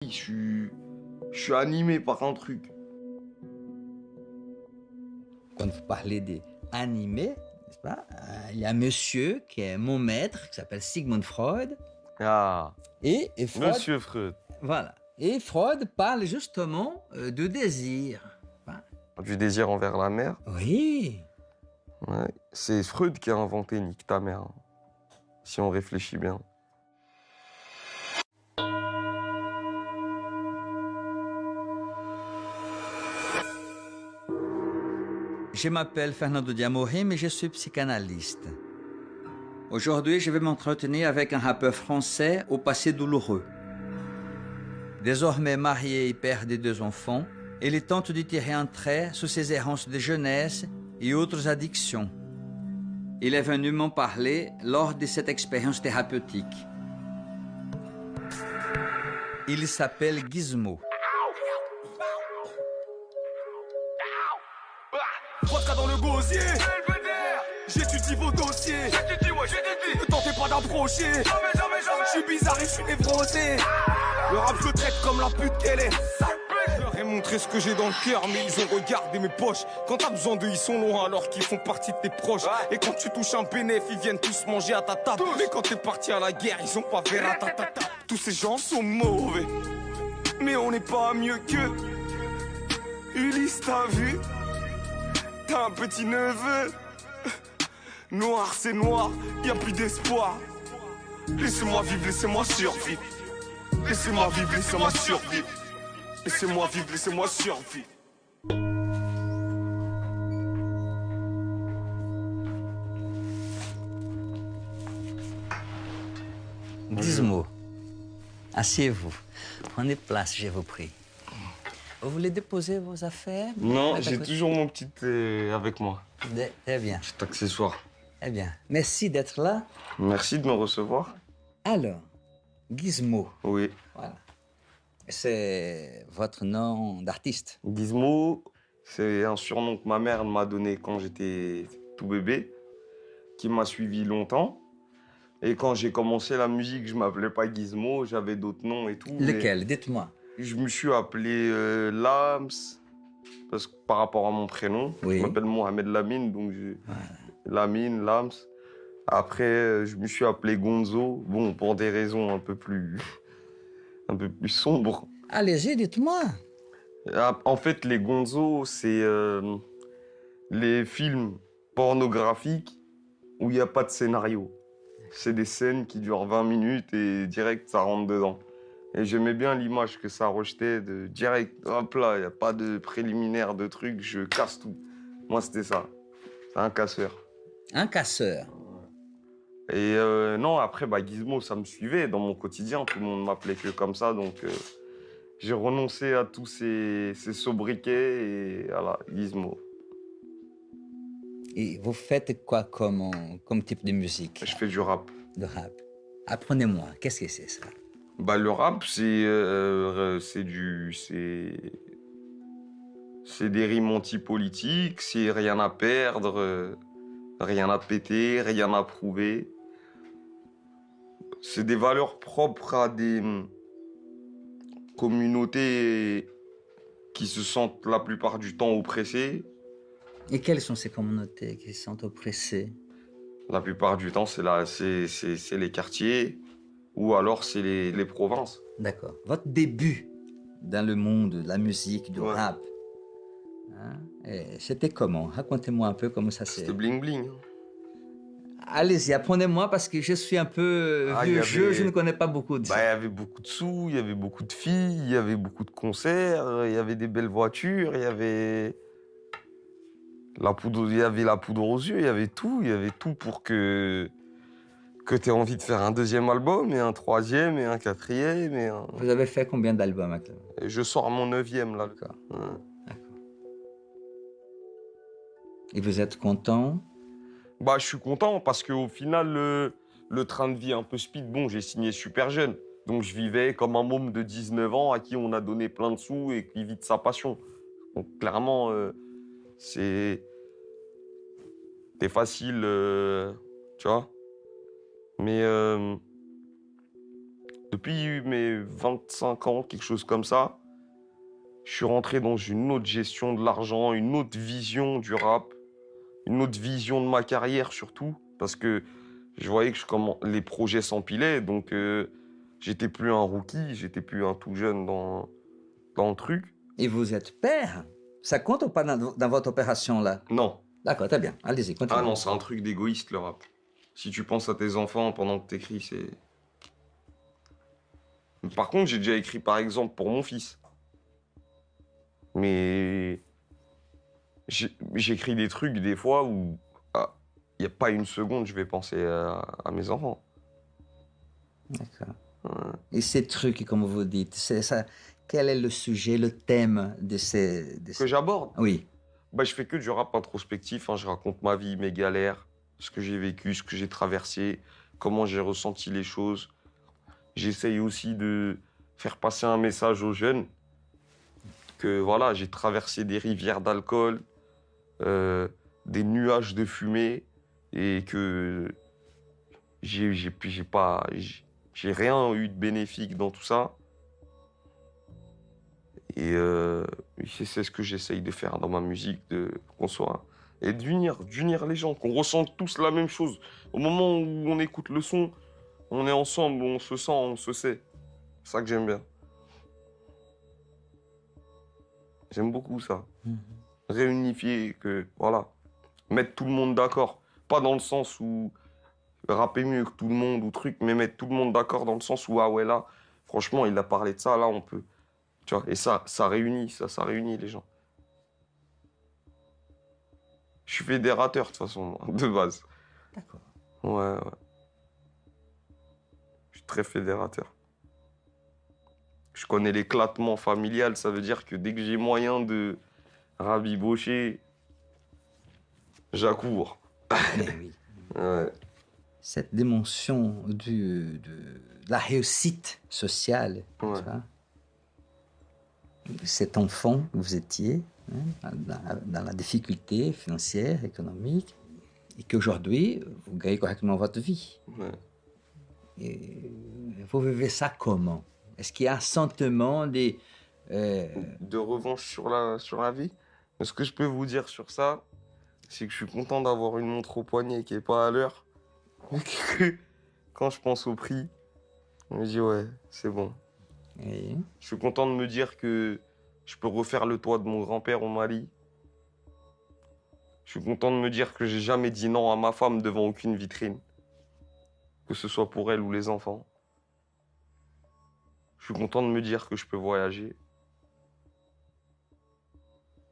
Je suis animé par un truc. Quand vous parlez des animés, n'est-ce pas, il y a un monsieur qui est mon maître, qui s'appelle Sigmund Freud. Ah, Et Freud, Monsieur Freud. voilà. Et Freud parle justement de désir. Enfin, Du désir envers la mère. oui. Ouais. C'est Freud qui a inventé Nique ta mère, hein, si on réfléchit bien. Je m'appelle Fernando Diamorim et je suis psychanalyste. Aujourd'hui, je vais m'entretenir avec un rappeur français au passé douloureux. Désormais marié et père de 2 enfants, il tente de tirer un trait sur ses errances de jeunesse et autres addictions. Il est venu m'en parler lors de cette expérience thérapeutique. Il s'appelle Gizmo. Vodka dans le gosier, j'étudie vos dossiers. Ne tentez pas d'approcher. Je suis bizarre et je suis névrosé. Le rap je le traite comme la pute qu'elle est. Je leur ai montré ce que j'ai dans le cœur, mais ils ont regardé mes poches. Quand t'as besoin d'eux, ils sont loin alors qu'ils font partie de tes proches. Et quand tu touches un bénéf, ils viennent tous manger à ta table. Mais quand t'es parti à la guerre, ils ont pas fait ratatata. Tous ces gens sont mauvais, mais on n'est pas mieux qu'eux. Ulysse, t'as vu? T'as un petit neveu. Noir c'est noir, y a plus d'espoir. Laissez-moi vivre, laissez-moi survivre. Laissez-moi vivre, laissez-moi survivre. Laissez-moi vivre, laissez-moi survivre. Gizmo, asseyez-vous. Prenez place, je vous prie. Vous voulez déposer vos affaires? Non, j'ai toujours mon petit avec moi. Très bien. Petit accessoire. Eh bien, merci d'être là. Merci de me recevoir. Alors, Gizmo, Oui. voilà. C'est votre nom d'artiste. Gizmo, c'est un surnom que ma mère m'a donné quand j'étais tout bébé, qui m'a suivi longtemps. Et quand j'ai commencé la musique, je m'appelais pas Gizmo, j'avais d'autres noms et tout. Lequel? Dites-moi. Je me suis appelé Lams, parce que par rapport à mon prénom, Oui. je m'appelle Mohamed Lamine, donc Lamine, Lams. Après, je me suis appelé Gonzo, bon, pour des raisons un peu plus sombres. Allez-y, dites-moi. En fait, les Gonzo, c'est les films pornographiques où il n'y a pas de scénario. C'est des scènes qui durent 20 minutes et direct, ça rentre dedans. Et j'aimais bien l'image que ça rejetait de direct, hop là, il n'y a pas de préliminaire, de trucs, je casse tout. Moi, c'était ça. C'est un casseur. Un casseur. Et non, après, bah, Gizmo, ça me suivait dans mon quotidien. Tout le monde m'appelait que comme ça, donc j'ai renoncé à tous ces sobriquets et voilà, Gizmo. Et vous faites quoi comme type de musique? Je fais du rap. De rap. Apprenez-moi, qu'est-ce que c'est ça? Bah, le rap, c'est des rimes anti-politiques, c'est rien à perdre, rien à péter, rien à prouver. C'est des valeurs propres à des communautés qui se sentent la plupart du temps oppressées. Et quelles sont ces communautés qui sont oppressées? La plupart du temps, c'est les quartiers ou alors c'est les provinces. D'accord. Votre début dans le monde de la musique, du Ouais. rap, hein, c'était comment? Racontez-moi un peu comment ça s'est... C'était bling bling. Allez-y, apprenez-moi parce que je suis un peu Ah, vieux il y avait- jeu, je ne connais pas beaucoup de Bah, il y ça. avait beaucoup de sous, il y avait beaucoup de filles, il y avait beaucoup de concerts, il y avait des belles voitures, il y avait la poudre aux yeux, il y avait tout pour que tu aies envie de faire un deuxième album, et un troisième, et un quatrième, Vous avez fait combien d'albums actuellement? et je sors mon 9e là. D'accord. Ouais. D'accord. Et vous êtes content? Bah, je suis content parce qu'au final, le train de vie un peu speed, bon, j'ai signé super jeune. Donc, je vivais comme un môme de 19 ans à qui on a donné plein de sous et qui vit de sa passion. Donc, clairement, c'est facile, tu vois. Mais Depuis mes 25 ans, quelque chose comme ça, je suis rentré dans une autre gestion de l'argent, une autre vision du rap, une autre vision de ma carrière surtout, parce que je voyais que les projets s'empilaient, donc j'étais plus un rookie, j'étais plus un tout jeune dans le truc. Et vous êtes père? Ça compte ou pas dans votre opération là? Non. D'accord, très bien. Allez-y, continuez. Ah non, c'est un truc d'égoïste, le rap. Si tu penses à tes enfants pendant que t'écris, c'est... Par contre, j'ai déjà écrit, par exemple, pour mon fils. Mais j'écris des trucs, des fois, où il n'y a pas une seconde, je vais penser à mes enfants. D'accord. Ouais. Et ces trucs, comme vous dites, c'est ça. Quel est le sujet, le thème de Que j'aborde. Oui. Bah, je fais que du rap introspectif, hein. Je raconte ma vie, mes galères, ce que j'ai vécu, ce que j'ai traversé, comment j'ai ressenti les choses. J'essaye aussi de faire passer un message aux jeunes que voilà, j'ai traversé des rivières d'alcool, des nuages de fumée et que j'ai rien eu de bénéfique dans tout ça. Et c'est ce que j'essaye de faire dans ma musique, qu'on soit et d'unir les gens, qu'on ressente tous la même chose. Au moment où on écoute le son, on est ensemble, on se sent, on se sait. C'est ça que j'aime bien. J'aime beaucoup ça. Réunifier, voilà, mettre tout le monde d'accord. Pas dans le sens où rapper mieux que tout le monde ou truc, mais mettre tout le monde d'accord dans le sens où, ah ouais, là, franchement, il a parlé de ça, là, on peut. Tu vois, et ça réunit les gens. Je suis fédérateur, de toute façon, moi, de base. D'accord. Ouais. Je suis très fédérateur. Je connais l'éclatement familial, ça veut dire que dès que j'ai moyen de rabibocher, j'accours. Mais oui. Ouais. Cette dimension de la réussite sociale, Ouais. tu vois. Cet enfant que vous étiez, hein, dans la difficulté financière, économique, et qu'aujourd'hui, vous gagnez correctement votre vie. Ouais. Et vous vivez ça comment? Est-ce qu'il y a un sentiment De revanche sur la vie. Mais ce que je peux vous dire sur ça, c'est que je suis content d'avoir une montre au poignet qui est pas à l'heure. Mais que quand je pense au prix, je me dis ouais, c'est bon. Oui. Je suis content de me dire que je peux refaire le toit de mon grand-père au Mali. Je suis content de me dire que j'ai jamais dit non à ma femme devant aucune vitrine. Que ce soit pour elle ou les enfants. Je suis content de me dire que je peux voyager.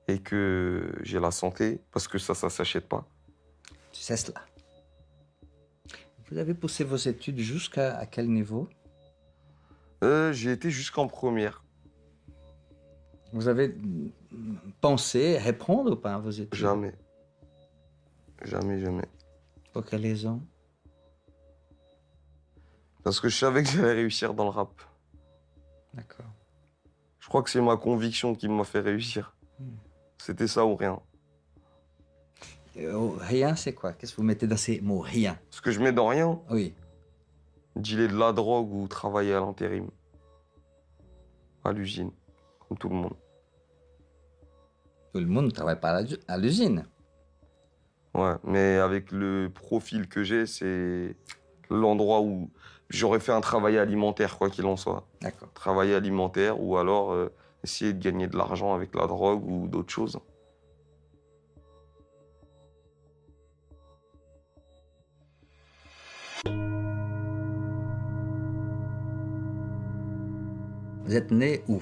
Et que j'ai la santé, parce que ça s'achète pas. C'est cela. Vous avez poussé vos études jusqu'à quel niveau? J'ai été jusqu'en première. Vous avez pensé répondre ou pas à vos études? Jamais. Jamais. Pour quelle raison? Parce que je savais que j'allais réussir dans le rap. D'accord. Je crois que c'est ma conviction qui m'a fait réussir. C'était ça ou rien. Rien, c'est quoi? Qu'est-ce que vous mettez dans ces mots? Rien. Ce que je mets dans rien, Oui. dealer de la drogue ou travailler à l'intérim. À l'usine, comme tout le monde. Tout le monde ne travaille pas à l'usine. Ouais, mais avec le profil que j'ai, c'est l'endroit où j'aurais fait un travail alimentaire, quoi qu'il en soit. D'accord. Travail alimentaire ou alors essayer de gagner de l'argent avec la drogue ou d'autres choses. Vous êtes né où?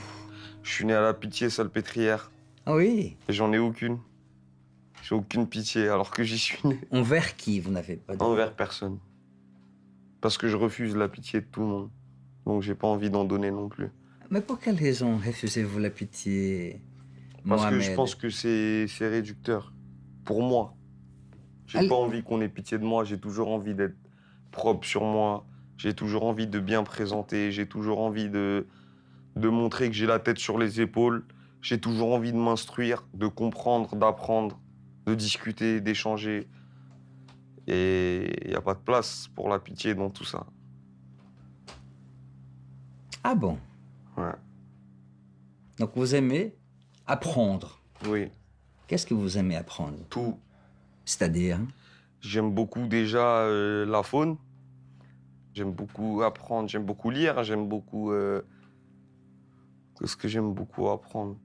Je suis né à la Pitié-Salpêtrière Ah oui. et j'en ai aucune. J'ai aucune pitié alors que j'y suis né. Envers qui vous n'avez pas de... Envers personne. Parce que je refuse la pitié de tout le monde. Donc j'ai pas envie d'en donner non plus. Mais pour quelle raison refusez-vous la pitié, Parce que Mohamed? je pense que c'est réducteur. Pour moi. J'ai pas envie qu'on ait pitié de moi. J'ai toujours envie d'être propre sur moi. J'ai toujours envie de bien présenter. J'ai toujours envie de montrer que j'ai la tête sur les épaules. J'ai toujours envie de m'instruire, de comprendre, d'apprendre, de discuter, d'échanger. Et il n'y a pas de place pour la pitié dans tout ça. Ah bon? Ouais. Donc vous aimez apprendre. Oui, Qu'est-ce que vous aimez apprendre? tout. C'est-à-dire? J'aime beaucoup déjà la faune. J'aime beaucoup apprendre, j'aime beaucoup lire, j'aime beaucoup... Qu'est-ce que j'aime beaucoup apprendre?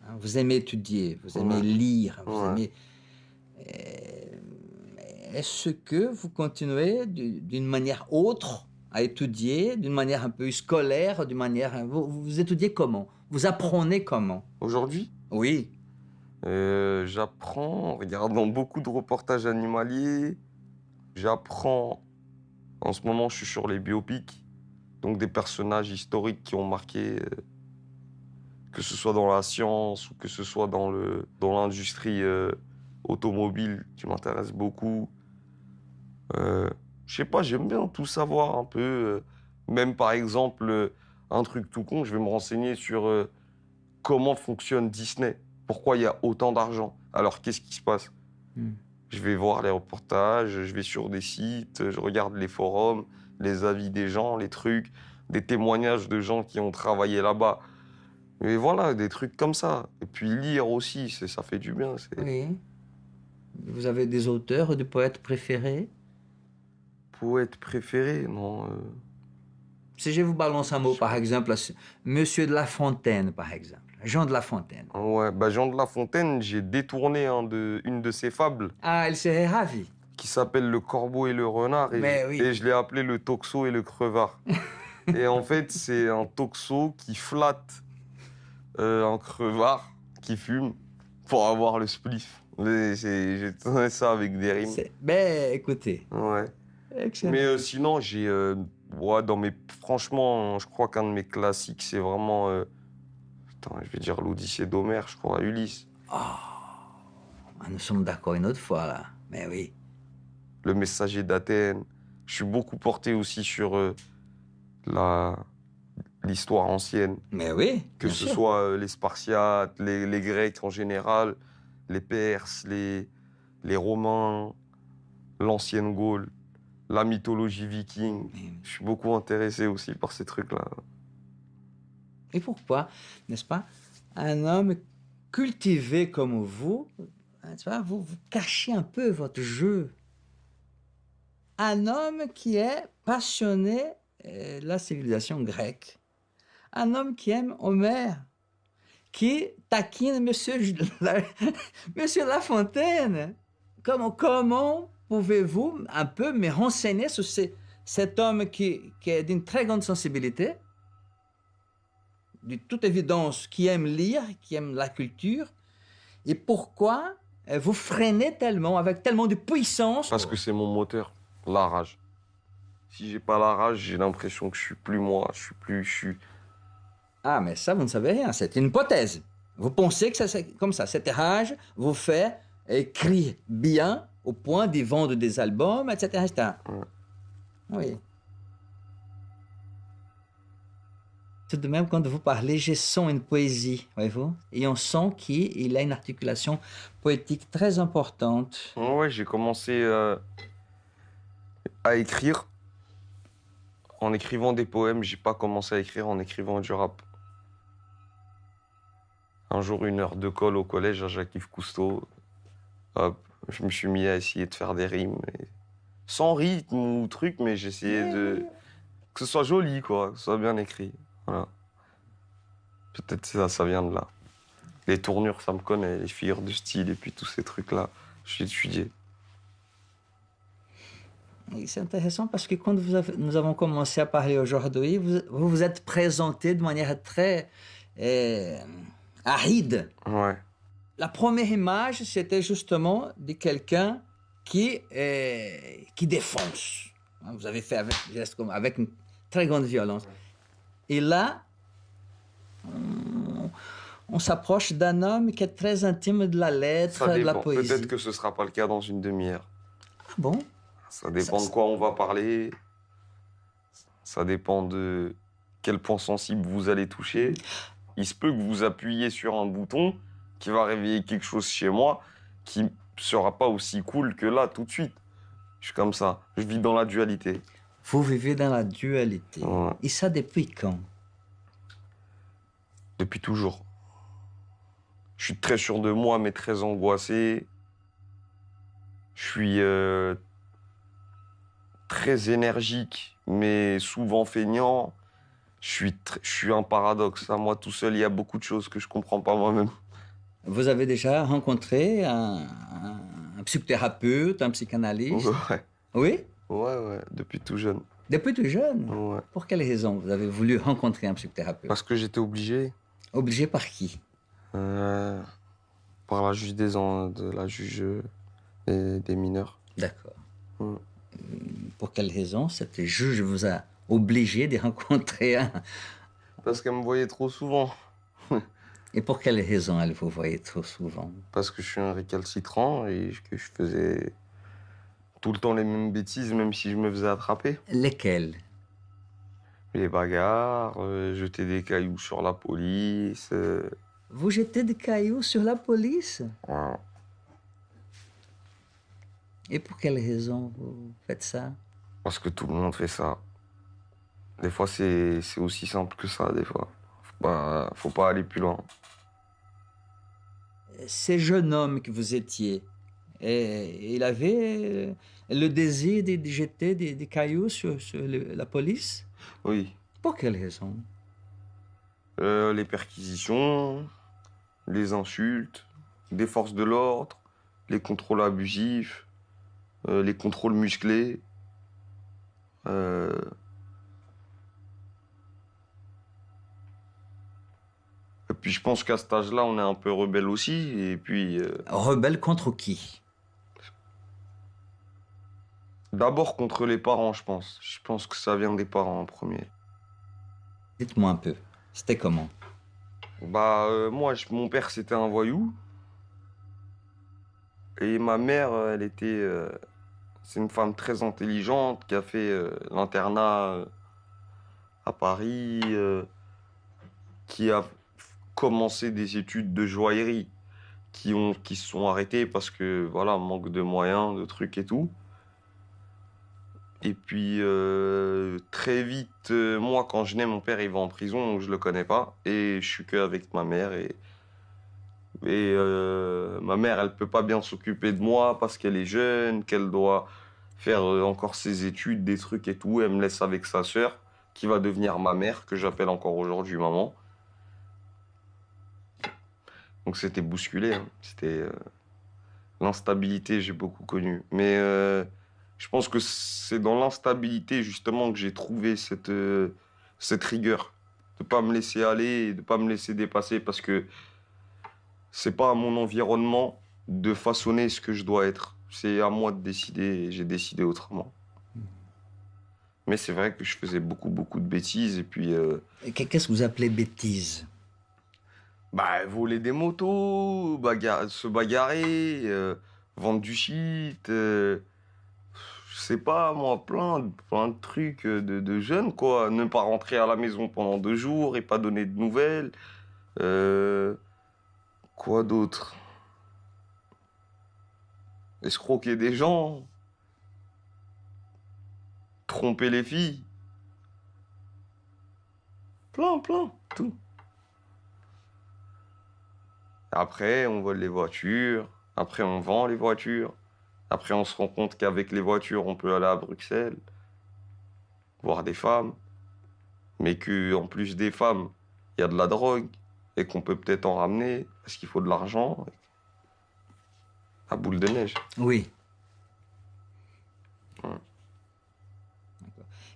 Hein, vous aimez étudier, vous aimez Ouais. lire, vous Ouais. aimez... Est-ce que vous continuez d'une manière autre à étudier, d'une manière un peu scolaire, d'une manière... vous étudiez comment? Vous apprenez comment? Aujourd'hui, Oui. j'apprends en regardant beaucoup de reportages animaliers. J'apprends... En ce moment, je suis sur les biopics. Donc des personnages historiques qui ont marqué, que ce soit dans la science ou que ce soit dans l'industrie automobile qui m'intéresse beaucoup. Je sais pas, j'aime bien tout savoir un peu. Même par exemple, un truc tout con, je vais me renseigner sur comment fonctionne Disney. Pourquoi il y a autant d'argent? Alors qu'est-ce qui se passe? Hmm. Je vais voir les reportages, je vais sur des sites, je regarde les forums, les avis des gens, les trucs, des témoignages de gens qui ont travaillé là-bas. Et voilà, des trucs comme ça. Et puis lire aussi, ça fait du bien. Oui. Vous avez des auteurs ou des poètes préférés? Poète préféré, non. Si je vous balance un mot, par exemple, Monsieur de La Fontaine, par exemple, Jean de La Fontaine. Ouais, bah Jean de La Fontaine, j'ai détourné une de ses fables Ah, il serait ravi. qui s'appelle Le Corbeau et le Renard Mais oui. et je l'ai appelé Le Toxo et le Crevard. Et en fait, c'est un toxo qui flatte un crevard qui fume pour avoir le spliff. J'ai tourné ça avec des rimes. Ben, écoutez. Ouais. Excellent. Mais sinon, ouais, franchement, je crois qu'un de mes classiques, c'est vraiment... Attends, je vais dire l'Odyssée d'Homère, je crois, Ulysse. Ah, nous sommes d'accord une autre fois, là. Mais oui. Le Messager d'Athènes. Je suis beaucoup porté aussi sur l'histoire ancienne. Mais oui, Que bien ce sûr. soit les Spartiates, les Grecs en général, les Perses, les Romains, l'ancienne Gaule, la mythologie viking. Je suis beaucoup intéressé aussi par ces trucs-là. Et pourquoi, n'est-ce pas, un homme cultivé comme vous, hein, tu vois, vous cachez un peu votre jeu. Un homme qui est passionné de la civilisation grecque. Un homme qui aime Homère, qui taquine Monsieur La Fontaine. Comment pouvez-vous un peu me renseigner sur cet homme qui est d'une très grande sensibilité, de toute évidence, qui aime lire, qui aime la culture, et pourquoi vous freinez tellement, avec tellement de puissance? Parce que c'est mon moteur, la rage. Si j'ai pas la rage, j'ai l'impression que je suis plus moi, je suis... Ah, mais ça, vous ne savez rien, c'est une hypothèse. Vous pensez que c'est comme ça, cette rage vous fait écrire bien au point d'y vendre des albums, etc. etc. Ouais. Oui. Tout de même, quand vous parlez, je sens une poésie, voyez-vous? Et on sent qu'il a une articulation poétique très importante. Ouais, j'ai commencé à écrire. En écrivant des poèmes, j'ai pas commencé à écrire en écrivant du rap. Un jour, une heure de colle au collège à Jacques-Yves Cousteau. Hop, je me suis mis à essayer de faire des rimes. Sans rythme ou truc, mais j'essayais que ce soit joli, quoi, que ce soit bien écrit. Voilà. Peut-être ça vient de là. Les tournures, ça me connaît, les figures de style et puis tous ces trucs-là, j'ai étudié. Et c'est intéressant parce que quand nous avons commencé à parler aujourd'hui, vous vous êtes présenté de manière très aride. Ouais. La première image, c'était justement de quelqu'un qui défonce. Vous avez fait avec une très grande violence. Et là, on s'approche d'un homme qui est très intime de la lettre, Ça de la dépend. poésie. Peut-être que ce sera pas le cas dans une demi-heure. Ah bon? Ça dépend de quoi on va parler. Ça dépend de quel point sensible vous allez toucher. Il se peut que vous appuyiez sur un bouton qui va réveiller quelque chose chez moi qui sera pas aussi cool que là, tout de suite. Je suis comme ça. Je vis dans la dualité. Vous vivez dans la dualité. Ouais. Et ça depuis quand? Depuis toujours. Je suis très sûr de moi, mais très angoissé. Je suis très énergique, mais souvent feignant. Je suis un paradoxe. À moi tout seul, il y a beaucoup de choses que je comprends pas moi-même. Vous avez déjà rencontré un psychothérapeute, un psychanalyste? Ouais, Oui? ouais, depuis tout jeune. Depuis tout jeune? Ouais. Pour quelle raison vous avez voulu rencontrer un psychothérapeute? Parce que j'étais obligé. Obligé par qui? Euh, par la juge de la juge des mineurs. D'accord. Mm. Pour quelle raison cette juge vous a obligé de rencontrer un... Parce qu'elle me voyait trop souvent. Et pour quelle raison elle vous voyait trop souvent? Parce que je suis un récalcitrant et que je faisais tout le temps les mêmes bêtises, même si je me faisais attraper. Lesquelles? Les bagarres, jeter des cailloux sur la police. Vous jetez des cailloux sur la police? Ouais. Et pour quelle raison vous faites ça? Parce que tout le monde fait ça. Des fois, c'est aussi simple que ça, des fois. Faut pas aller plus loin. Ces jeunes hommes que vous étiez, il avait le désir de jeter des cailloux sur la police? Oui. Pour quelle raison? Les perquisitions, les insultes, des forces de l'ordre, les contrôles abusifs, les contrôles musclés. Et puis je pense qu'à cet âge-là, on est un peu rebelle aussi. Et puis, Rebelle contre qui? d'abord contre les parents, je pense. Je pense que ça vient des parents en premier. Dites-moi un peu, c'était comment? Moi, mon père, c'était un voyou. Et ma mère, c'est une femme très intelligente qui a fait l'internat à Paris, qui a commencé des études de joaillerie, qui se sont arrêtées parce que, voilà, manque de moyens, de trucs et tout. Et puis, très vite, moi, quand je nais, mon père, il va en prison, donc je le connais pas. Et je suis qu'avec ma mère. Ma mère, elle peut pas bien s'occuper de moi parce qu'elle est jeune, qu'elle doit faire encore ses études, des trucs et tout. Elle me laisse avec sa sœur, qui va devenir ma mère, que j'appelle encore aujourd'hui maman. Donc c'était bousculé, hein. C'était l'instabilité, j'ai beaucoup connu. Mais je pense que c'est dans l'instabilité justement que j'ai trouvé cette rigueur, de pas me laisser aller, et de pas me laisser dépasser, parce que c'est pas à mon environnement de façonner ce que je dois être. C'est à moi de décider et j'ai décidé autrement. Mais c'est vrai que je faisais beaucoup de bêtises et puis Qu'est-ce que vous appelez bêtise? voler des motos, se bagarrer, vendre du shit, je sais pas moi, plein de trucs de jeunes quoi. Ne pas rentrer à la maison pendant 2 jours et pas donner de nouvelles. Quoi d'autre? Escroquer des gens, tromper les filles. Plein, tout. Après, on vole les voitures. Après, on vend les voitures. Après, on se rend compte qu'avec les voitures, on peut aller à Bruxelles, voir des femmes. Mais qu'en plus des femmes, il y a de la drogue et qu'on peut peut-être en ramener parce qu'il faut de l'argent. À boule de neige. Oui. Ouais.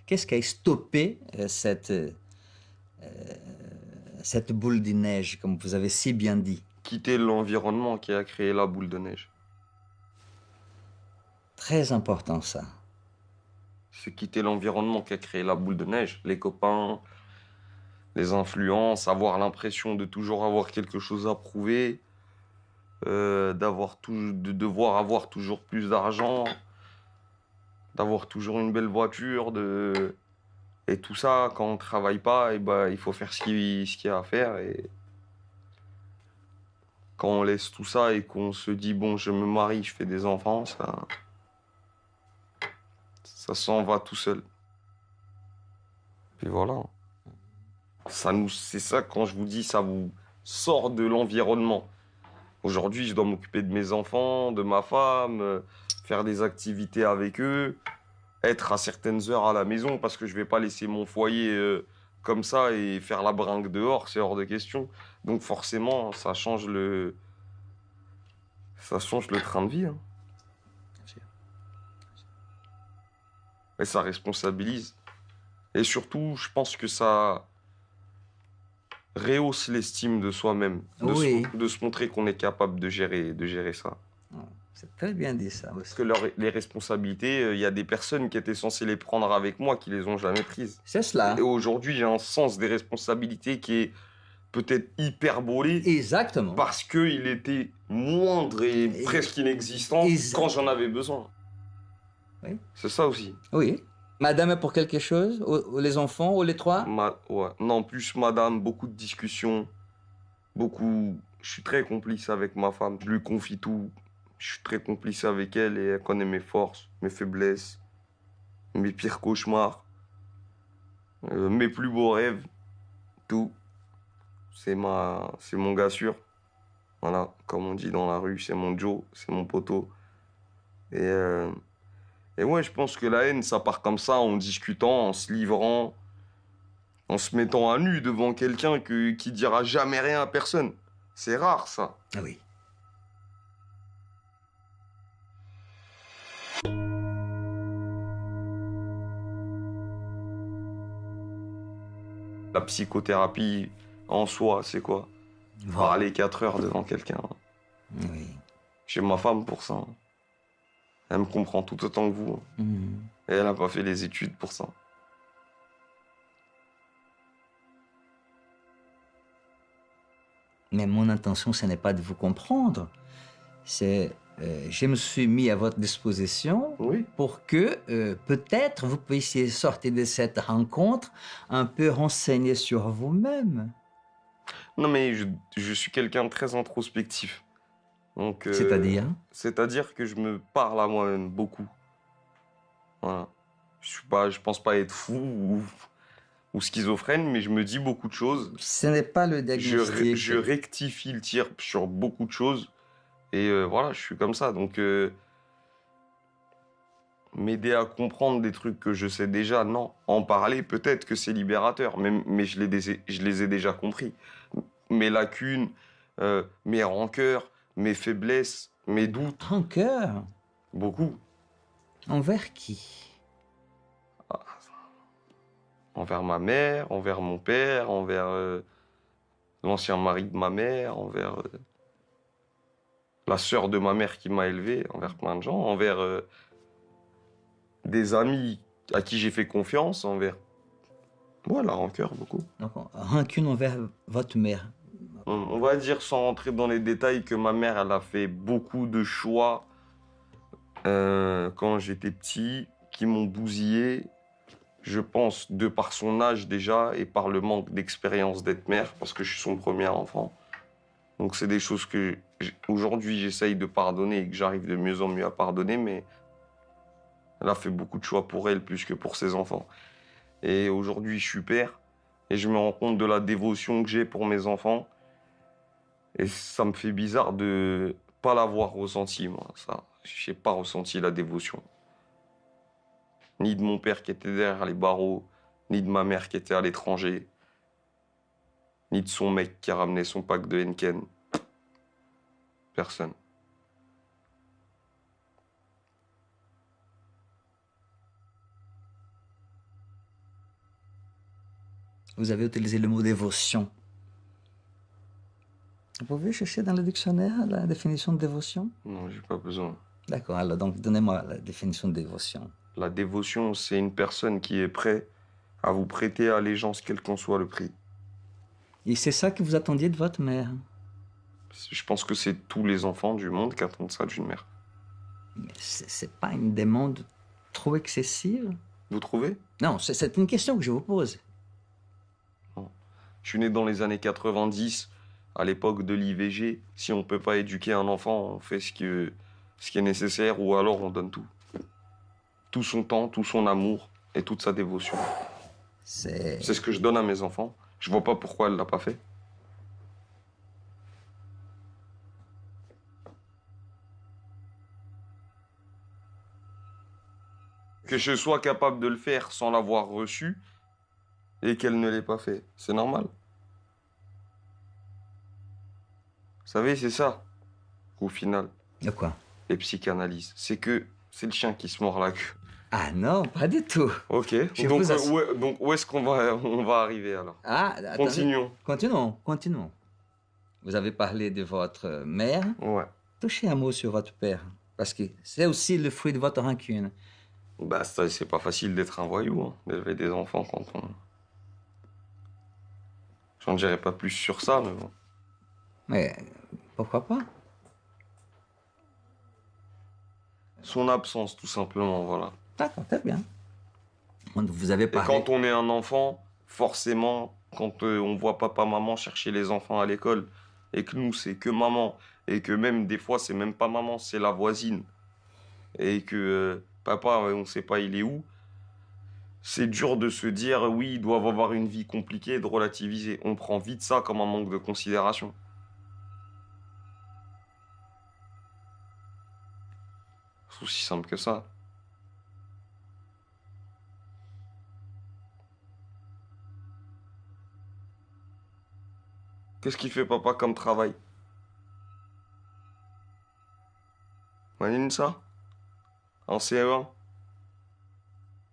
Qu'est-ce qui a stoppé cette boule de neige, comme vous avez si bien dit? Quitter l'environnement qui a créé la boule de neige. Très important ça. C'est quitter l'environnement qui a créé la boule de neige. Les copains, les influences, avoir l'impression de toujours avoir quelque chose à prouver, de devoir avoir toujours plus d'argent, d'avoir toujours une belle voiture, et tout ça, quand on travaille pas, il faut faire ce qu'il y a à faire. Et quand on laisse tout ça et qu'on se dit, bon, je me marie, je fais des enfants, ça s'en va tout seul. Puis voilà. C'est ça, quand je vous dis, ça vous sort de l'environnement. Aujourd'hui, je dois m'occuper de mes enfants, de ma femme, faire des activités avec eux, être à certaines heures à la maison parce que je vais pas laisser mon foyer comme ça et faire la bringue dehors, c'est hors de question. Donc forcément, ça change le train de vie, hein. Et ça responsabilise. Et surtout, je pense que ça rehausse l'estime de soi-même, Oui. de se montrer qu'on est capable de gérer ça. C'est très bien dit ça Parce aussi. que les responsabilités, il y a des personnes qui étaient censées les prendre avec moi qui les ont jamais prises. C'est cela. Et aujourd'hui, j'ai un sens des responsabilités qui est peut-être hyperbolé Exactement. parce qu'il était moindre et presque inexistant quand j'en avais besoin. Oui. C'est ça aussi. Oui. Madame est pour quelque chose, ou les enfants, ou les trois? Ouais. Non, plus madame, beaucoup de discussions, beaucoup... Je suis très complice avec ma femme, je lui confie tout. Je suis très complice avec elle et elle connaît mes forces, mes faiblesses, mes pires cauchemars, mes plus beaux rêves, tout. C'est mon gars sûr. Voilà, comme on dit dans la rue, c'est mon Joe, c'est mon poteau. Et ouais, je pense que la haine, ça part comme ça, en discutant, en se livrant, en se mettant à nu devant quelqu'un qui dira jamais rien à personne. C'est rare, ça. Ah oui. La psychothérapie, en soi, c'est quoi? Parler 4 heures devant quelqu'un. Oui. J'ai ma femme pour ça. Elle me comprend tout autant que vous. Mhm. Et elle n'a pas fait les études pour ça. Mais mon intention, ce n'est pas de vous comprendre. C'est, je me suis mis à votre disposition Oui. pour que peut-être vous puissiez sortir de cette rencontre un peu renseigné sur vous-même. Non, mais je suis quelqu'un de très introspectif. Donc, C'est-à-dire? C'est-à-dire que je me parle à moi-même beaucoup. Voilà. Je pense pas être fou ou schizophrène, mais je me dis beaucoup de choses. Ce n'est pas le diagnostic. Je rectifie le tir sur beaucoup de choses. Et voilà, je suis comme ça. Donc, m'aider à comprendre des trucs que je sais déjà, non. En parler, peut-être que c'est libérateur, mais je les ai déjà compris. Mes lacunes, mes rancœurs, mes faiblesses, mes doutes. Rancœur? Beaucoup. Envers qui? Envers ma mère, envers mon père, envers l'ancien mari de ma mère, envers la sœur de ma mère qui m'a élevé, envers plein de gens, envers des amis à qui j'ai fait confiance, envers... Voilà, rancœur, beaucoup. Donc, rancune envers votre mère. On va dire, sans rentrer dans les détails, que ma mère, elle a fait beaucoup de choix quand j'étais petit, qui m'ont bousillé, je pense, de par son âge déjà, et par le manque d'expérience d'être mère, parce que je suis son premier enfant. Donc c'est des choses que, aujourd'hui, j'essaye de pardonner et que j'arrive de mieux en mieux à pardonner, mais elle a fait beaucoup de choix pour elle, plus que pour ses enfants. Et aujourd'hui, je suis père, et je me rends compte de la dévotion que j'ai pour mes enfants. Et ça me fait bizarre de pas l'avoir ressenti, moi, ça. J'ai pas ressenti la dévotion. Ni de mon père qui était derrière les barreaux, ni de ma mère qui était à l'étranger, ni de son mec qui a ramené son pack de Henken. Personne. Vous avez utilisé le mot dévotion. Vous pouvez chercher dans le dictionnaire la définition de dévotion? Non, j'ai pas besoin. D'accord, alors donc donnez-moi la définition de dévotion. La dévotion, c'est une personne qui est prête à vous prêter allégeance, quel qu'en soit le prix. Et c'est ça que vous attendiez de votre mère? Je pense que c'est tous les enfants du monde qui attendent ça d'une mère. Mais c'est pas une demande trop excessive? Vous trouvez? Non, c'est une question que je vous pose. Non. Je suis né dans les années 90, à l'époque de l'IVG. Si on peut pas éduquer un enfant, on fait ce qui est nécessaire, ou alors on donne tout. Tout son temps, tout son amour et toute sa dévotion. C'est ce que je donne à mes enfants. Je vois pas pourquoi elle l'a pas fait. Que je sois capable de le faire sans l'avoir reçu et qu'elle ne l'ait pas fait, c'est normal. Vous savez, c'est ça, au final, De quoi? les psychanalyses. C'est que c'est le chien qui se mord la queue. Ah non, pas du tout. Ok, Je donc, vous assure. donc où est-ce on va arriver alors? Ah, attendez. Continuons. Continuons. Vous avez parlé de votre mère. Ouais. Touchez un mot sur votre père, parce que c'est aussi le fruit de votre rancune. Bah, c'est pas facile d'être un voyou, hein, d'élever des enfants quand on... J'en dirai pas plus sur ça, mais bon. Mais pourquoi pas? Son absence, tout simplement, voilà. D'accord, très bien. Vous avez Et parlé... quand on est un enfant, forcément, quand on voit papa-maman chercher les enfants à l'école, et que nous, c'est que maman, et que même des fois, c'est même pas maman, c'est la voisine, et que papa, on sait pas il est où, c'est dur de se dire, oui, ils doivent avoir une vie compliquée et de relativiser. On prend vite ça comme un manque de considération. C'est aussi simple que ça. Qu'est-ce qu'il fait papa comme travail? Imagine ça? En CE1?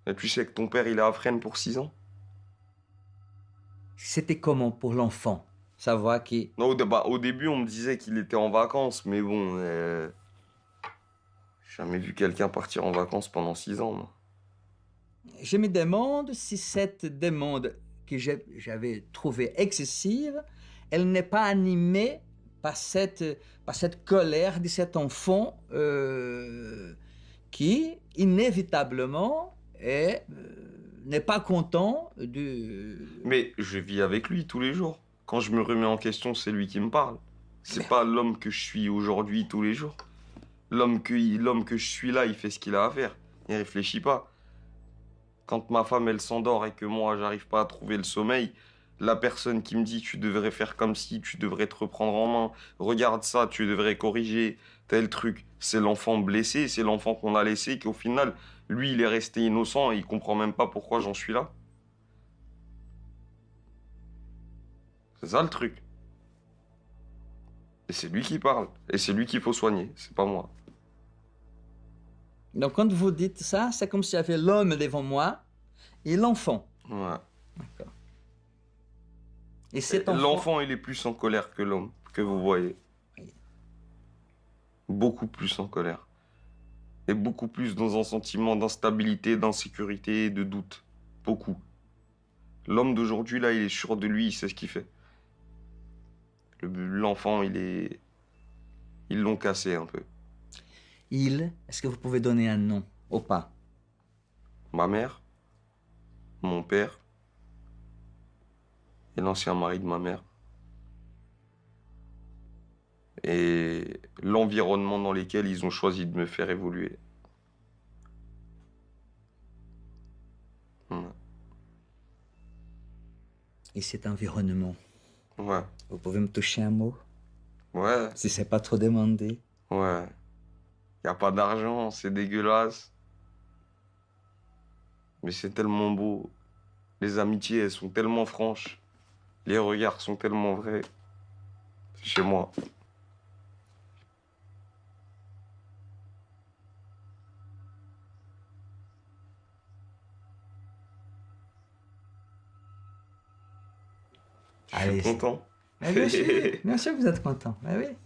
Et tu sais que ton père, il est à Fresnes pour 6 ans? C'était comment pour l'enfant? Savoir que... Non, au début, on me disait qu'il était en vacances, mais bon, j'ai jamais vu quelqu'un partir en vacances pendant 6 ans, moi. Je me demande si cette demande que j'avais trouvée excessive, elle n'est pas animée par cette colère de cet enfant qui, inévitablement, n'est pas content de... Mais je vis avec lui tous les jours. Quand je me remets en question, c'est lui qui me parle. C'est pas l'homme que je suis aujourd'hui tous les jours. L'homme que je suis là, il fait ce qu'il a à faire. Il réfléchit pas. Quand ma femme, elle s'endort et que moi, j'arrive pas à trouver le sommeil, la personne qui me dit tu devrais faire comme si, tu devrais te reprendre en main, regarde ça, tu devrais corriger tel truc, c'est l'enfant blessé, c'est l'enfant qu'on a laissé, qu'au final, lui, il est resté innocent et il comprend même pas pourquoi j'en suis là. C'est ça le truc. Et c'est lui qui parle. Et c'est lui qu'il faut soigner, c'est pas moi. Donc quand vous dites ça, c'est comme s'il y avait l'homme devant moi et l'enfant. Ouais. D'accord. Et cet enfant... L'enfant, il est plus en colère que l'homme, que vous voyez. Oui. Beaucoup plus en colère. Et beaucoup plus dans un sentiment d'instabilité, d'insécurité et de doute. Beaucoup. L'homme d'aujourd'hui, là, il est sûr de lui, il sait ce qu'il fait. L'enfant, ils l'ont cassé un peu. Est-ce que vous pouvez donner un nom ou pas? Ma mère, mon père et l'ancien mari de ma mère. Et l'environnement dans lequel ils ont choisi de me faire évoluer. Ouais. Et cet environnement, Ouais. vous pouvez me toucher un mot? Ouais. Si c'est pas trop demandé. Ouais. Y a pas d'argent, c'est dégueulasse. Mais c'est tellement beau. Les amitiés, elles sont tellement franches. Les regards sont tellement vrais. C'est chez moi. Je suis Allez, content. Mais bien sûr que vous êtes content. Mais oui.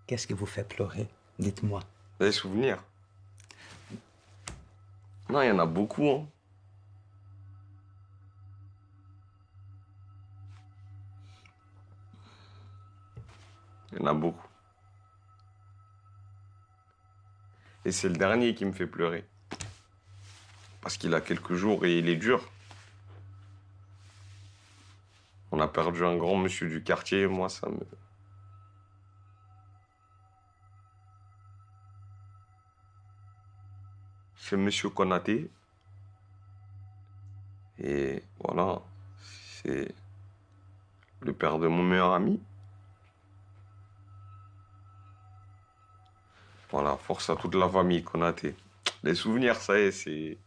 Qu'est-ce qui vous fait pleurer? Dites-moi. Des souvenirs. Non, il y en a beaucoup, hein. Il y en a beaucoup. Et c'est le dernier qui me fait pleurer. Parce qu'il a quelques jours et il est dur. On a perdu un grand monsieur du quartier, moi ça me... c'est Monsieur Konaté. Et voilà, c'est le père de mon meilleur ami. Voilà, force à toute la famille Konaté. Les souvenirs, ça y est, c'est...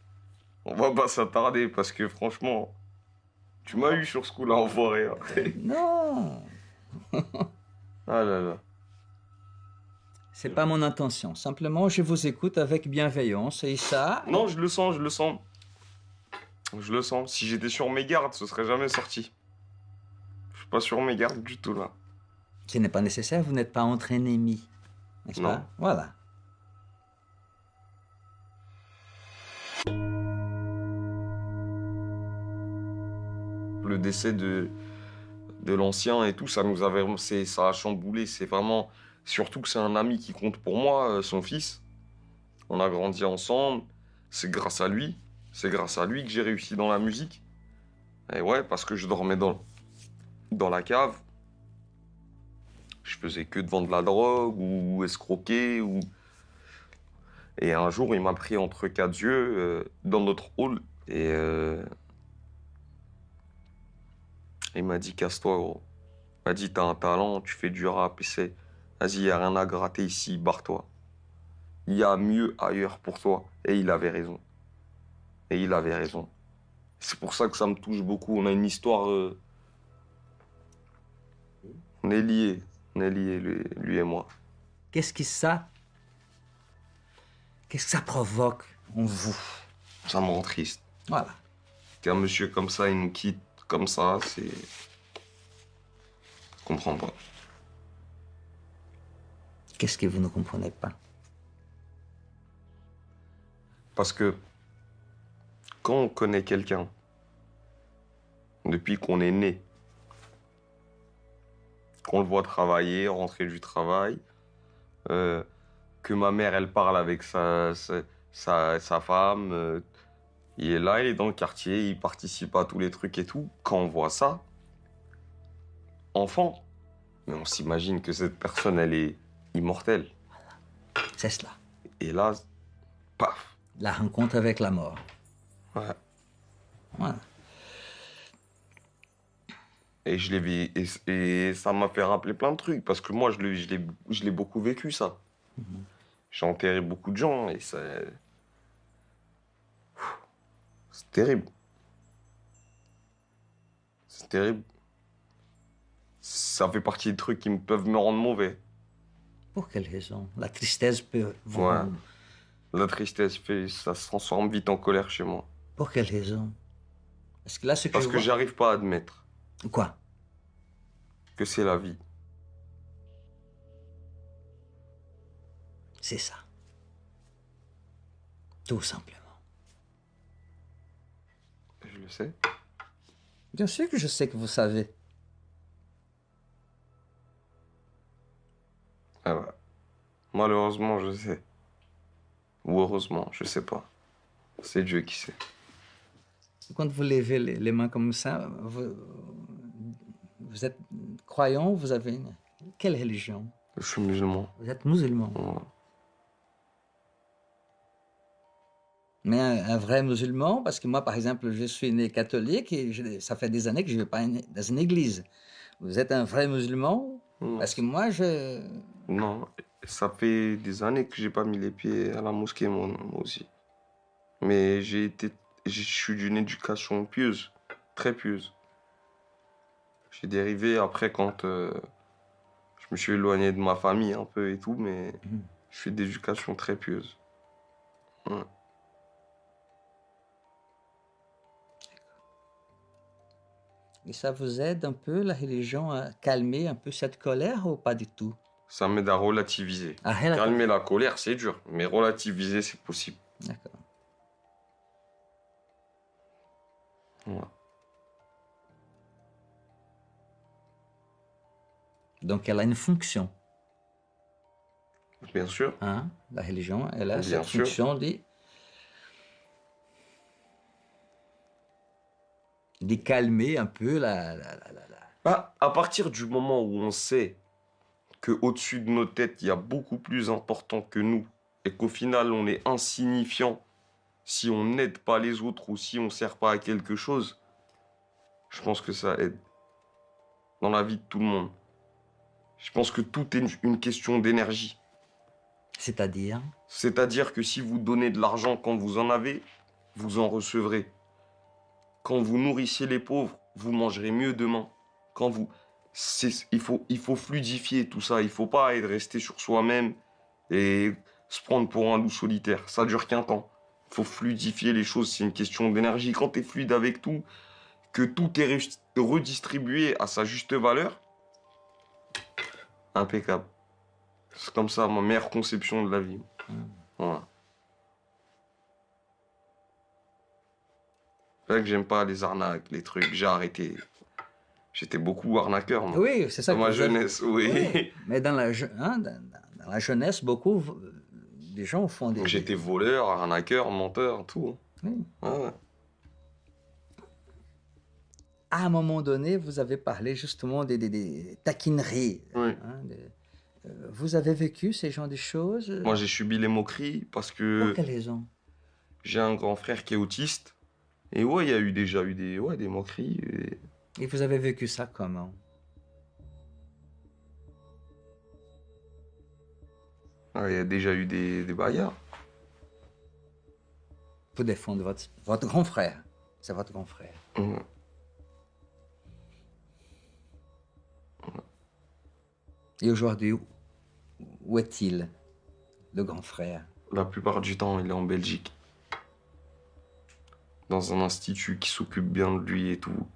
On va pas s'attarder parce que franchement, tu m'as eu sur ce coup-là, enfoiré. Non, Ah là là. c'est pas mon intention. Simplement, je vous écoute avec bienveillance et ça... Non, je le sens, je le sens. Je le sens. Si j'étais sur mes gardes, ce serait jamais sorti. Je suis pas sur mes gardes du tout, là. Ce n'est pas nécessaire, vous n'êtes pas entre ennemis. N'est-ce Non. pas? Voilà. Le décès de l'ancien et tout, ça nous avait... Ça a chamboulé. C'est vraiment... Surtout que c'est un ami qui compte pour moi, son fils. On a grandi ensemble. C'est grâce à lui. C'est grâce à lui que j'ai réussi dans la musique. Et ouais, parce que je dormais dans la cave. Je faisais que de vendre de la drogue ou escroquer. Et un jour, il m'a pris entre quatre yeux dans notre hall. Et il m'a dit, casse-toi, gros. Il m'a dit, t'as un talent, tu fais du rap. Vas-y, il n'y a rien à gratter ici, barre-toi. Il y a mieux ailleurs pour toi. Et il avait raison. Et il avait raison. C'est pour ça que ça me touche beaucoup. On a une histoire... On est liés. On est liés, lui et moi. Qu'est-ce que ça provoque en vous? Ça me rend triste. Voilà. Qu'un monsieur comme ça, il nous quitte comme ça, c'est... Je comprends pas. Qu'est-ce que vous ne comprenez pas? Parce que quand on connaît quelqu'un, depuis qu'on est né, qu'on le voit travailler, rentrer du travail, que ma mère, elle parle avec sa femme, il est là, il est dans le quartier, il participe à tous les trucs et tout. Quand on voit ça, enfant, mais on s'imagine que cette personne, elle est immortelle. C'est cela. Et là, paf. La rencontre avec la mort. Ouais. Voilà. Et je l'ai vu, et ça m'a fait rappeler plein de trucs, parce que moi, je l'ai beaucoup vécu, ça. J'ai enterré beaucoup de gens, et ça... C'est terrible. C'est terrible. Ça fait partie des trucs qui peuvent me rendre mauvais. Pour quelle raison? La tristesse peut vous Ouais. rendre... La tristesse, ça se transforme vite en colère chez moi. Pour quelle raison? Parce que là, ce que Parce je que vois... j'arrive pas à admettre Quoi? que c'est la vie. C'est ça. Tout simplement. Je le sais. Bien sûr que je sais que vous savez. Ah bah. Malheureusement, je sais. Ou heureusement, je sais pas. C'est Dieu qui sait. Quand vous levez les mains comme ça, vous êtes croyant, vous avez quelle religion? Je suis musulman. Vous êtes musulman. Ouais. Mais un vrai musulman, parce que moi, par exemple, je suis né catholique et ça fait des années que je ne vais pas dans une église. Vous êtes un vrai musulman? Non. Parce que moi, Non, ça fait des années que j'ai pas mis les pieds à la mosquée, moi aussi. Mais je suis d'une éducation pieuse, très pieuse. J'ai dérivé après quand je me suis éloigné de ma famille un peu et tout, mais je suis d'éducation très pieuse. Ouais. Et ça vous aide un peu, la religion, à calmer un peu cette colère ou pas du tout? Ça m'aide à relativiser. Calmer la colère, c'est dur, mais relativiser, c'est possible. D'accord. Ouais. Donc, elle a une fonction. Bien sûr. Hein? La religion, elle a Bien cette sûr. fonction de calmer un peu Bah, à partir du moment où on sait qu'au-dessus de nos têtes, il y a beaucoup plus important que nous, et qu'au final, on est insignifiant si on n'aide pas les autres ou si on ne sert pas à quelque chose, je pense que ça aide dans la vie de tout le monde. Je pense que tout est une question d'énergie. C'est-à-dire? C'est-à-dire que si vous donnez de l'argent quand vous en avez, vous en recevrez. Quand vous nourrissez les pauvres, vous mangerez mieux demain. Il faut fluidifier tout ça. Il ne faut pas rester sur soi-même et se prendre pour un loup solitaire. Ça dure qu'un temps. Il faut fluidifier les choses, c'est une question d'énergie. Quand tu es fluide avec tout, que tout est redistribué à sa juste valeur, impeccable. C'est comme ça ma meilleure conception de la vie. Voilà. C'est vrai que j'aime pas les arnaques, les trucs. J'ai arrêté. J'étais beaucoup arnaqueur, moi. Oui, c'est ça. Dans ma jeunesse, oui. Oui. Mais dans la jeunesse, beaucoup des gens font des... J'étais voleur, arnaqueur, menteur, tout. Oui. Ouais. À un moment donné, vous avez parlé justement des taquineries. Oui. Vous avez vécu ces genres de choses? Moi, j'ai subi les moqueries parce que Pour quelle raison? j'ai un grand frère qui est autiste. Et ouais, il y a déjà eu des moqueries. Et vous avez vécu ça comment? Il y a déjà eu des bagarres. Pour défendre votre grand frère. C'est votre grand frère. Mmh. Et aujourd'hui, où est-il, le grand frère? La plupart du temps, il est en Belgique. Dans un institut qui s'occupe bien de lui et tout.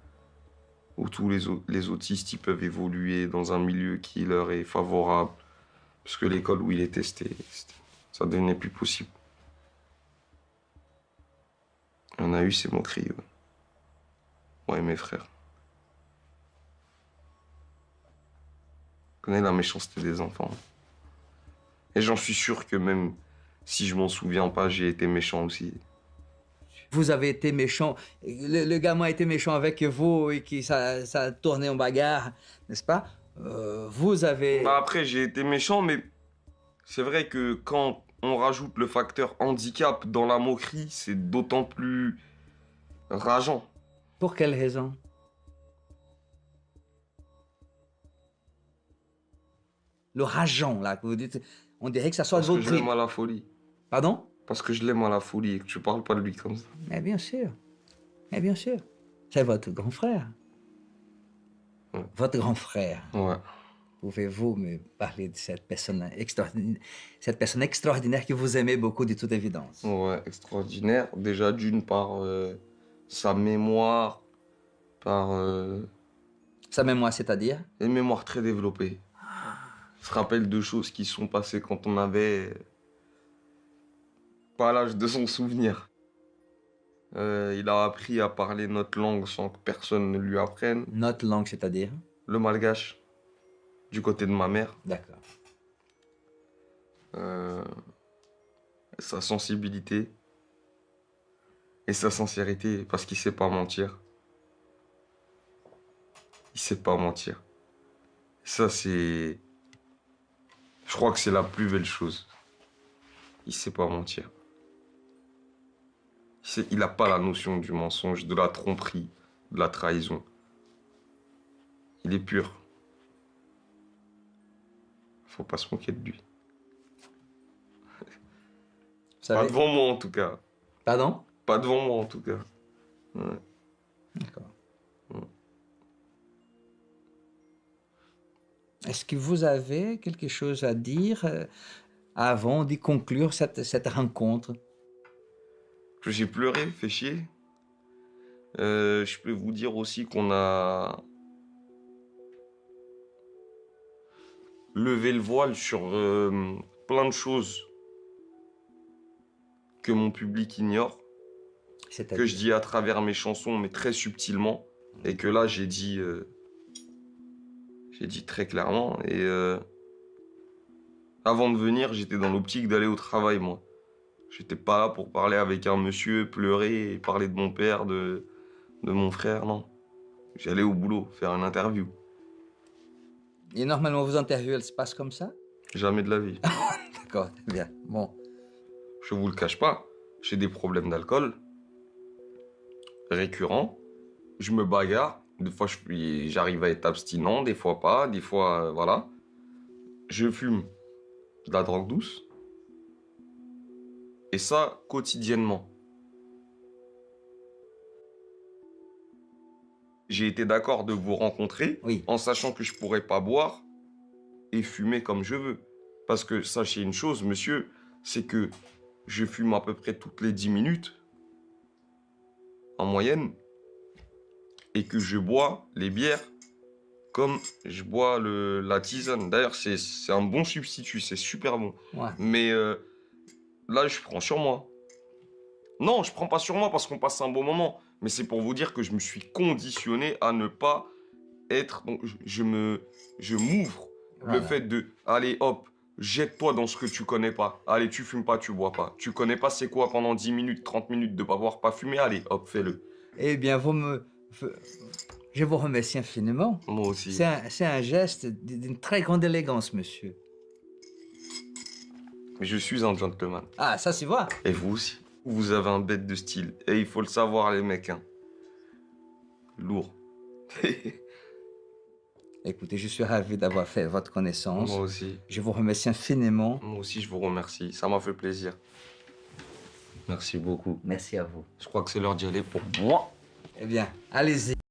Où tous les autistes ils peuvent évoluer dans un milieu qui leur est favorable. Parce que l'école où il est testé, ça devenait plus possible. On a eu ces moqueries. Ouais. Moi et mes frères. Je connais la méchanceté des enfants. Et j'en suis sûr que même si je m'en souviens pas, j'ai été méchant aussi. Vous avez été méchant, le gamin a été méchant avec vous et ça a tourné en bagarre, n'est-ce pas? Vous avez... Bah après, j'ai été méchant, mais c'est vrai que quand on rajoute le facteur handicap dans la moquerie, c'est d'autant plus rageant. Pour quelle raison? Le rageant, là, que vous dites, on dirait que ça soit Parce que d'autres... je l'aime à la folie. Pardon? Parce que je l'aime à la folie et que tu parles pas de lui comme ça. Mais bien sûr. Mais bien sûr. C'est votre grand frère. Ouais. Votre grand frère. Ouais. Pouvez-vous me parler de cette personne extraordinaire que vous aimez beaucoup, de toute évidence? Ouais, extraordinaire. Déjà, d'une part, sa mémoire, par... Sa mémoire, c'est-à-dire? Une mémoire très développée. Il se rappelle de choses qui sont passées quand on avait... pas l'âge de son souvenir. Il a appris à parler notre langue sans que personne ne lui apprenne. Notre langue, c'est-à-dire? Le malgache, du côté de ma mère. D'accord. Sa sensibilité et sa sincérité, parce qu'il sait pas mentir. Il sait pas mentir. Ça, c'est... Je crois que c'est la plus belle chose. Il sait pas mentir. Il n'a pas la notion du mensonge, de la tromperie, de la trahison. Il est pur. Faut pas se moquer de lui. Pas devant moi en tout cas. Pardon? Pas devant moi en tout cas. Ouais. D'accord. Est-ce que vous avez quelque chose à dire avant de conclure cette rencontre? J'ai pleuré, fait chier. Je peux vous dire aussi qu'on a levé le voile sur plein de choses que mon public ignore, que je dis à travers mes chansons, mais très subtilement, et que là j'ai dit très clairement. Et avant de venir, j'étais dans l'optique d'aller au travail, moi. J'étais pas là pour parler avec un monsieur, pleurer et parler de mon père, de mon frère, non. J'allais au boulot, faire une interview. Et normalement, vos interviews, elles se passent comme ça? Jamais de la vie. D'accord, bien. Bon. Je vous le cache pas. j'ai des problèmes d'alcool récurrents. Je me bagarre. Des fois, j'arrive à être abstinent, des fois pas, des fois, voilà. Je fume de la drogue douce. Et ça, quotidiennement. J'ai été d'accord de vous rencontrer Oui. en sachant que je pourrais pas boire et fumer comme je veux. Parce que sachez une chose, monsieur, c'est que je fume à peu près toutes les 10 minutes, en moyenne, et que je bois les bières comme je bois la tisane. D'ailleurs, c'est un bon substitut, c'est super bon. Ouais. Mais là, je prends sur moi. Non, je prends pas sur moi parce qu'on passe un bon moment. Mais c'est pour vous dire que je me suis conditionné à ne pas être... Donc, je m'ouvre. Voilà. Le fait de, allez, hop, jette-toi dans ce que tu connais pas. Allez, tu fumes pas, tu bois pas. Tu connais pas c'est quoi pendant 10 minutes, 30 minutes de pas boire, pas fumer. Allez, hop, fais-le. Eh bien, je vous remercie infiniment. Moi aussi. C'est un geste d'une très grande élégance, monsieur. Mais je suis un gentleman. Ah, ça, c'est vrai. Et vous aussi. Vous avez un bête de style. Et il faut le savoir, les mecs. Hein. Lourd. Écoutez, je suis ravi d'avoir fait votre connaissance. Moi aussi. Je vous remercie infiniment. Moi aussi, je vous remercie. Ça m'a fait plaisir. Merci beaucoup. Merci à vous. Je crois que c'est l'heure d'y aller pour moi. Eh bien, allez-y.